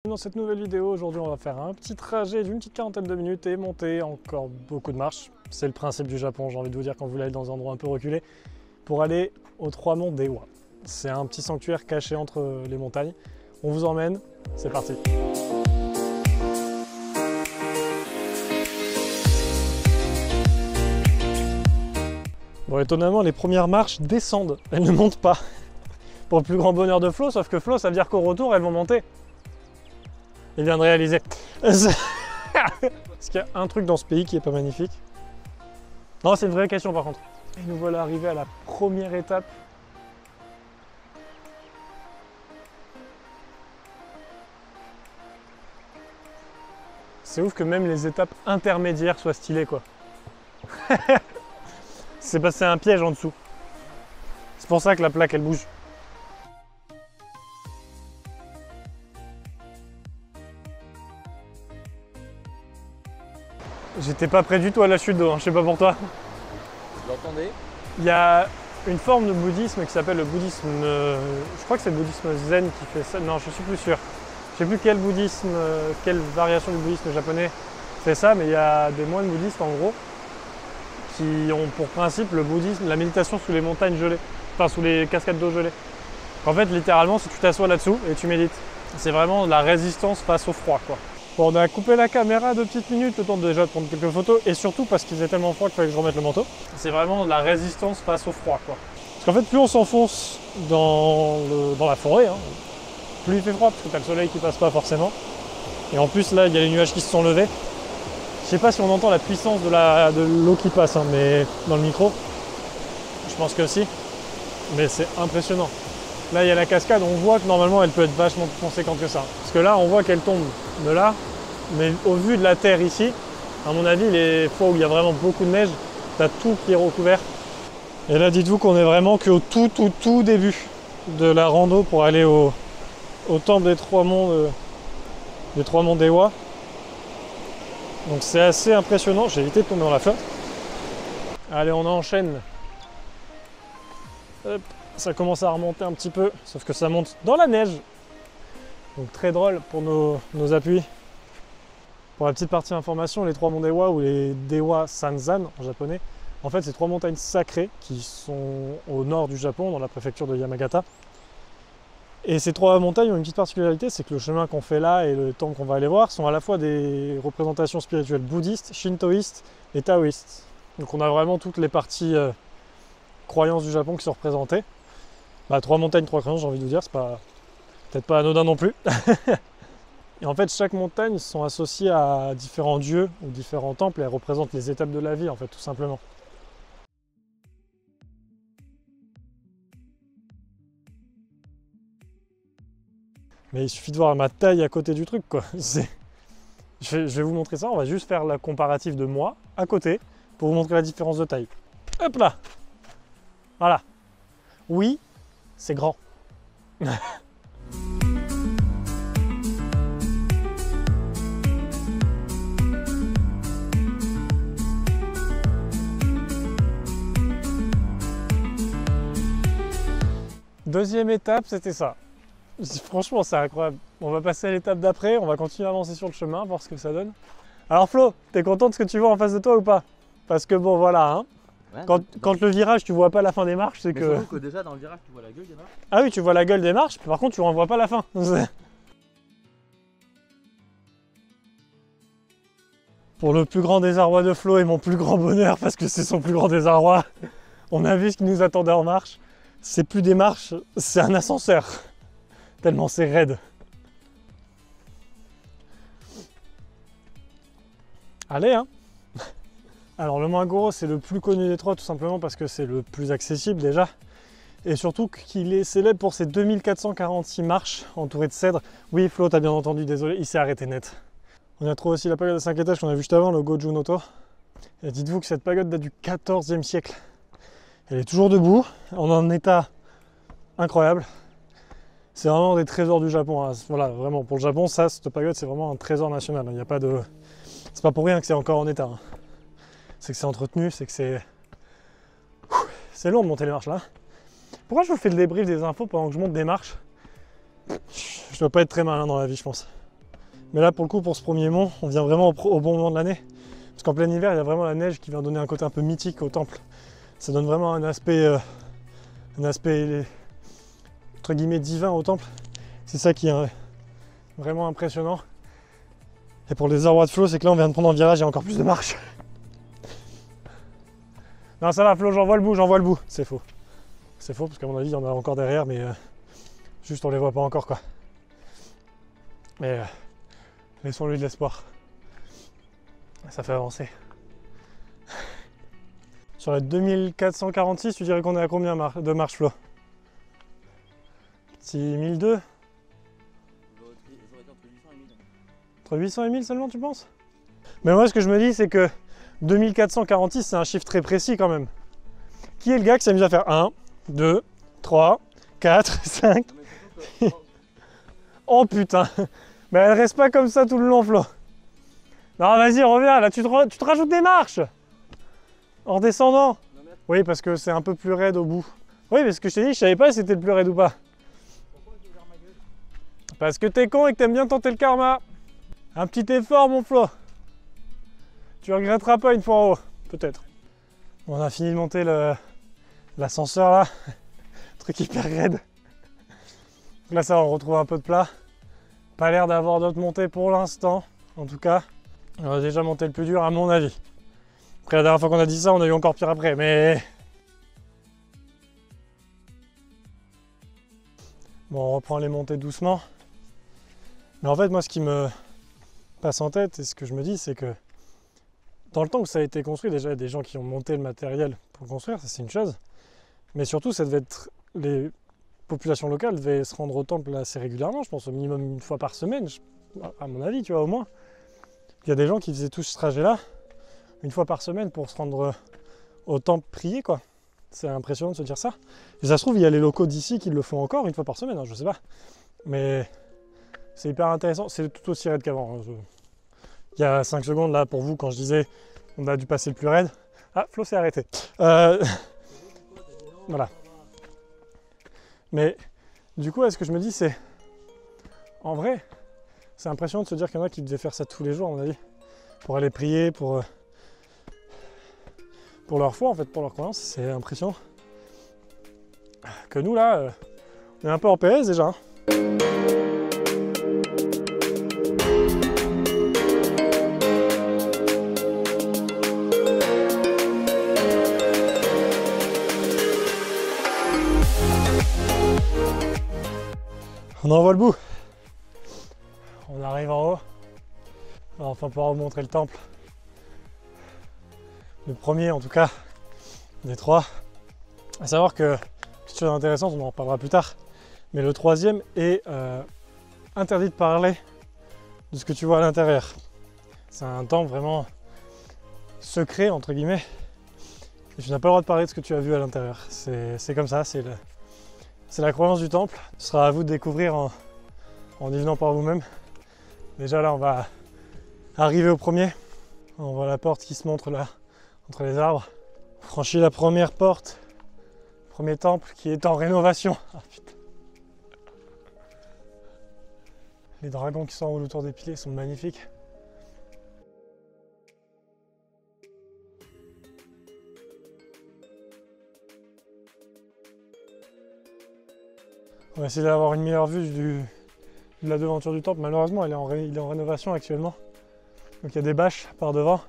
Dans cette nouvelle vidéo, aujourd'hui on va faire un petit trajet d'une petite quarantaine de minutes et monter encore beaucoup de marches. C'est le principe du Japon, j'ai envie de vous dire, quand vous voulez aller dans un endroit un peu reculé, pour aller aux trois monts d'Ewa. C'est un petit sanctuaire caché entre les montagnes. On vous emmène, c'est parti. Bon, étonnamment, les premières marches descendent, elles ne montent pas. Pour le plus grand bonheur de Flo, sauf que Flo, ça veut dire qu'au retour, elles vont monter. Il vient de réaliser. Est-ce qu'il y a un truc dans ce pays qui est pas magnifique? Non, c'est une vraie question par contre. Et nous voilà arrivés à la première étape. C'est ouf que même les étapes intermédiaires soient stylées, quoi. C'est parce que c'est un piège en dessous. C'est pour ça que la plaque, elle bouge. J'étais pas prêt du tout à la chute d'eau, hein, je sais pas pour toi. Vous l'entendez? Il y a une forme de bouddhisme qui s'appelle le bouddhisme... je crois que c'est le bouddhisme zen qui fait ça. Non, je suis plus sûr. Je sais plus quel bouddhisme, quelle variation du bouddhisme japonais fait ça, mais il y a des moines bouddhistes en gros qui ont pour principe le bouddhisme, la méditation sous les montagnes gelées, enfin sous les cascades d'eau gelée. En fait, littéralement, si tu t'assois là-dessous et tu médites, c'est vraiment de la résistance face au froid, quoi. Bon, on a coupé la caméra de petites minutes, le temps déjà de prendre quelques photos, et surtout parce qu'il faisait tellement froid qu'il fallait que je remette le manteau. C'est vraiment de la résistance face au froid, quoi. Parce qu'en fait, plus on s'enfonce dans la forêt, hein, plus il fait froid, parce que t'as le soleil qui passe pas forcément. Et en plus, là, il y a les nuages qui se sont levés. Je sais pas si on entend la puissance de l'eau qui passe, hein, mais dans le micro, je pense que si. Mais c'est impressionnant. Là, il y a la cascade, on voit que normalement, elle peut être vachement plus conséquente que ça. Parce que là, on voit qu'elle tombe de là, mais au vu de la terre ici, à mon avis, les fois où il y a vraiment beaucoup de neige, t'as tout qui est recouvert. Et là, dites-vous qu'on est vraiment qu'au tout début de la rando pour aller au temple des trois monts d'Ewa. Donc c'est assez impressionnant, j'ai évité de tomber dans la flotte. Allez, on enchaîne. Hop, ça commence à remonter un petit peu, sauf que ça monte dans la neige. Donc très drôle pour nos appuis. Pour la petite partie information, les trois monts d'Ewa ou les Dewa Sanzan en japonais, en fait c'est trois montagnes sacrées qui sont au nord du Japon, dans la préfecture de Yamagata. Et ces trois montagnes ont une petite particularité, c'est que le chemin qu'on fait là et le temple qu'on va aller voir sont à la fois des représentations spirituelles bouddhistes, shintoïstes et taoïstes. Donc on a vraiment toutes les parties croyances du Japon qui sont représentées. Bah, trois montagnes, trois croyances, j'ai envie de vous dire, c'est pas peut-être pas anodin non plus. Et en fait, chaque montagne sont associées à différents dieux ou différents temples et elles représentent les étapes de la vie, en fait, tout simplement. Mais il suffit de voir ma taille à côté du truc, quoi. Je vais vous montrer ça, on va juste faire la comparative de moi à côté pour vous montrer la différence de taille. Hop là! Voilà. Oui, c'est grand. Deuxième étape, c'était ça. Franchement, c'est incroyable. On va passer à l'étape d'après, on va continuer à avancer sur le chemin, voir ce que ça donne. Alors Flo, t'es content de ce que tu vois en face de toi ou pas? Parce que bon, voilà, hein. Ouais, quand le virage, tu vois pas la fin des marches, c'est que... que déjà dans le virage, tu vois la gueule des marches. Ah oui, tu vois la gueule des marches, par contre, tu ne vois pas la fin. Pour le plus grand désarroi de Flo et mon plus grand bonheur, parce que c'est son plus grand désarroi, on a vu ce qui nous attendait en marche. C'est plus des marches, c'est un ascenseur. Tellement c'est raide. Allez, hein. Alors le Mangoro, c'est le plus connu des trois, tout simplement parce que c'est le plus accessible déjà. Et surtout qu'il est célèbre pour ses 2446 marches entourées de cèdres. Oui, Flo, t'as bien entendu, désolé, il s'est arrêté net. On a trouvé aussi la pagode à 5 étages qu'on a vu juste avant, le Goju Noto. Et dites-vous que cette pagode date du 14e siècle. Elle est toujours debout, en un état incroyable. C'est vraiment des trésors du Japon. Hein. Voilà, vraiment, pour le Japon, ça, cette pagode, c'est vraiment un trésor national. Il n'y a pas de... C'est pas pour rien que c'est encore en état. Hein. C'est que c'est entretenu, c'est que c'est... C'est long de monter les marches là. Pourquoi je vous fais le débrief des infos pendant que je monte des marches? Je dois pas être très malin dans la vie, je pense. Mais là, pour le coup, pour ce premier mont, on vient vraiment au bon moment de l'année. Parce qu'en plein hiver, il y a vraiment la neige qui vient donner un côté un peu mythique au temple. Ça donne vraiment un aspect entre guillemets divin au temple. C'est ça qui est vraiment impressionnant. Et pour les Orwa de Flo, c'est que là, on vient de prendre un virage, il y a encore plus de marche. Non, ça va, Flo, j'en vois le bout. C'est faux. C'est faux, parce qu'à mon avis, il y en a encore derrière, mais juste on les voit pas encore, quoi. Mais laissons-lui de l'espoir. Ça fait avancer. Sur la 2446, tu dirais qu'on est à combien de marche, Flo? Petit 1002? Entre 800 et 1000 seulement, tu penses? Mais moi, ce que je me dis, c'est que 2446, c'est un chiffre très précis quand même. Qui est le gars qui s'amuse à faire 1, 2, 3, 4, 5 Oh putain! Mais elle reste pas comme ça tout le long, Flo. Non, vas-y, reviens, là, tu te rajoutes des marches en redescendant. Oui, parce que c'est un peu plus raide au bout. Oui, mais ce que je t'ai dit, je savais pas si c'était le plus raide ou pas. Pourquoi j'ai ouvert ma gueule? Parce que t'es con et que t'aimes bien tenter le karma. Un petit effort, mon Flo. Tu regretteras pas une fois en haut, peut-être. On a fini de monter l'ascenseur là. Truc hyper raide. Donc là, ça va, on retrouve un peu de plat. Pas l'air d'avoir d'autres montées pour l'instant, en tout cas. On a déjà monté le plus dur, à mon avis. Après, la dernière fois qu'on a dit ça, on a eu encore pire après, mais... Bon, on reprend les montées doucement. Mais en fait, moi, ce qui me passe en tête, et ce que je me dis, c'est que dans le temps où ça a été construit, déjà, il y a des gens qui ont monté le matériel pour le construire, ça c'est une chose. Mais surtout, ça devait être... Les populations locales devaient se rendre au temple assez régulièrement, je pense au minimum une fois par semaine, à mon avis, tu vois, au moins. Il y a des gens qui faisaient tout ce trajet-là, une fois par semaine, pour se rendre au temple prier, quoi. C'est impressionnant de se dire ça. Et ça se trouve, il y a les locaux d'ici qui le font encore une fois par semaine, hein, je sais pas. Mais c'est hyper intéressant, c'est tout aussi raide qu'avant. Hein. Il y a 5 secondes, là, pour vous, quand je disais on a dû passer le plus raide. Ah, Flo s'est arrêté. Voilà. Mais du coup, ce que je me dis, c'est... En vrai, c'est impressionnant de se dire qu'il y en a qui devaient faire ça tous les jours, à mon avis. Pour aller prier, pour leur foi, en fait, pour leur croyance. C'est impressionnant. Que nous, là, on est un peu en PS, déjà. Hein. On en voit le bout. On arrive en haut. On va enfin pouvoir vous montrer le temple. Le premier en tout cas des trois. À savoir que, petite chose intéressante, on en reparlera plus tard, mais le troisième est interdit de parler de ce que tu vois à l'intérieur. C'est un temple vraiment secret entre guillemets. Et tu n'as pas le droit de parler de ce que tu as vu à l'intérieur. C'est comme ça, c'est la croyance du temple. Ce sera à vous de découvrir en y venant par vous-même. Déjà là, on va arriver au premier. On voit la porte qui se montre là, entre les arbres. On franchit la première porte, premier temple qui est en rénovation. Ah, putain. Les dragons qui s'enroulent autour des piliers sont magnifiques. On va essayer d'avoir une meilleure vue de la devanture du temple. Malheureusement, il est en rénovation actuellement. Donc il y a des bâches par devant.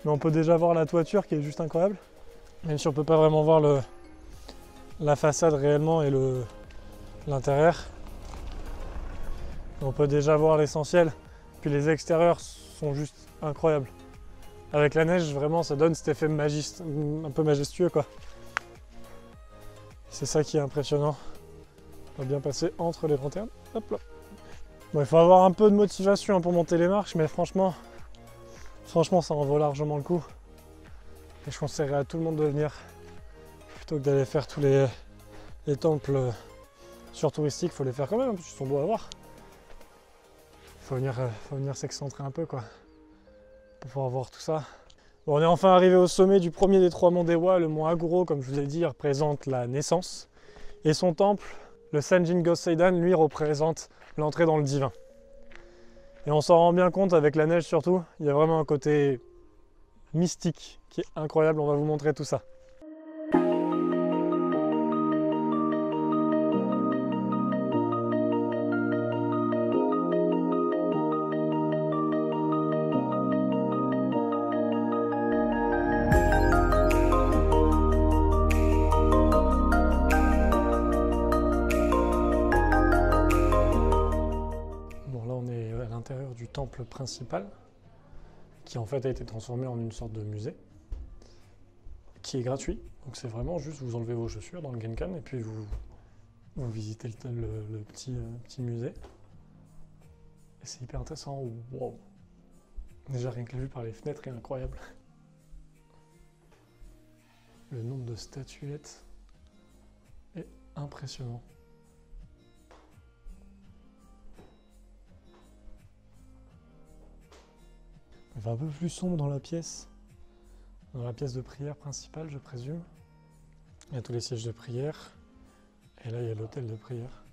Mais on peut déjà voir la toiture qui est juste incroyable. Même si on ne peut pas vraiment voir la façade réellement et l'intérieur. On peut déjà voir l'essentiel. Puis les extérieurs sont juste incroyables. Avec la neige, vraiment, ça donne cet effet un peu majestueux, quoi. C'est ça qui est impressionnant. On va bien passer entre les lanternes. Hop là. Bon, il faut avoir un peu de motivation pour monter les marches, mais franchement, ça en vaut largement le coup. Et je conseillerais à tout le monde de venir plutôt que d'aller faire tous les temples surtouristiques. Il faut les faire quand même, parce qu'ils sont beaux à voir. Il faut venir s'excentrer un peu, quoi, pour pouvoir voir tout ça. Bon, on est enfin arrivé au sommet du premier des 3 monts d'Ewa. Le mont Aguro, comme je vous ai dit, représente la naissance. Et son temple, le Sanjin Go Seidan, lui, représente l'entrée dans le divin. Et on s'en rend bien compte avec la neige surtout. Il y a vraiment un côté mystique qui est incroyable. On va vous montrer tout ça. Du temple principal qui en fait a été transformé en une sorte de musée qui est gratuit, donc c'est vraiment juste vous enlevez vos chaussures dans le Genkan et puis vous visitez le petit musée et c'est hyper intéressant. Wow. Déjà rien que la vue par les fenêtres est incroyable. Le nombre de statuettes est impressionnant. Il va un peu plus sombre dans la pièce de prière principale, je présume. Il y a tous les sièges de prière. Et là, il y a l'hôtel de prière.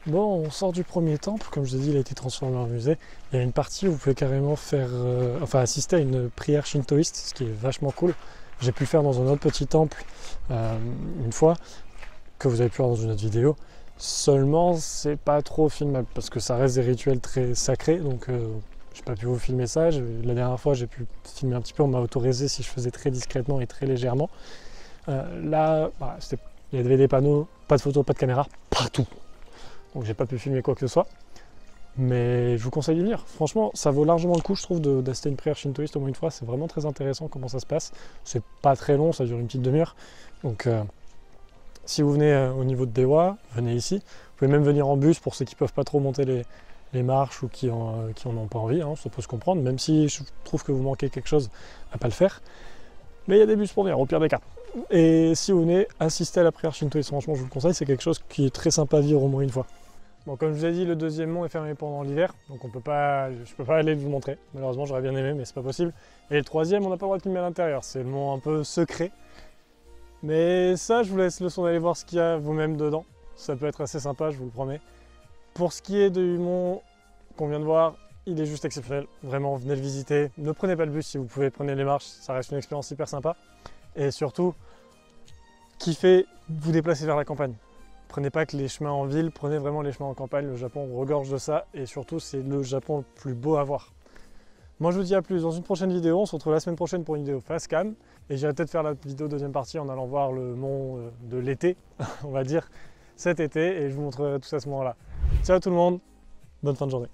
Bon, on sort du premier temple. Comme je l'ai dit, il a été transformé en musée. Il y a une partie où vous pouvez carrément assister à une prière shintoïste, ce qui est vachement cool. J'ai pu le faire dans un autre petit temple une fois, que vous avez pu voir dans une autre vidéo. Seulement, c'est pas trop filmable, parce que ça reste des rituels très sacrés, donc j'ai pas pu vous filmer ça. La dernière fois, j'ai pu filmer un petit peu, on m'a autorisé si je faisais très discrètement et très légèrement. Là, il y avait des panneaux, pas de photos, pas de caméra, partout. Donc j'ai pas pu filmer quoi que ce soit. Mais je vous conseille d'y venir. Franchement, ça vaut largement le coup, je trouve, d'assister à une prière shintoïste au moins une fois. C'est vraiment très intéressant comment ça se passe. C'est pas très long, ça dure une petite demi-heure. Donc si vous venez au niveau de Dewa, venez ici. Vous pouvez même venir en bus pour ceux qui peuvent pas trop monter les marches ou qui en ont pas envie, hein, ça peut se comprendre, même si je trouve que vous manquez quelque chose à pas le faire. Mais il y a des bus pour venir, au pire des cas. Et si vous venez assister à la prière shintoïste, franchement je vous le conseille, c'est quelque chose qui est très sympa à vivre au moins une fois. Bon, comme je vous ai dit, le deuxième mont est fermé pendant l'hiver, donc je peux pas aller vous montrer. Malheureusement, j'aurais bien aimé, mais c'est pas possible. Et le troisième, on n'a pas le droit de filmer à l'intérieur, c'est le mont un peu secret. Mais ça, je vous laisse le soin d'aller voir ce qu'il y a vous-même dedans. Ça peut être assez sympa, je vous le promets. Pour ce qui est du mont qu'on vient de voir, il est juste exceptionnel. Vraiment, venez le visiter. Ne prenez pas le bus si vous pouvez, prenez les marches. Ça reste une expérience hyper sympa. Et surtout, kiffez vous déplacer vers la campagne. Prenez pas que les chemins en ville, prenez vraiment les chemins en campagne. Le Japon regorge de ça. Et surtout, c'est le Japon le plus beau à voir. Moi, je vous dis à plus dans une prochaine vidéo. On se retrouve la semaine prochaine pour une vidéo face cam. Et j'irai peut-être faire la vidéo deuxième partie en allant voir le mont de l'été, on va dire, cet été. Et je vous montrerai tout ça à ce moment-là. Ciao tout le monde, bonne fin de journée.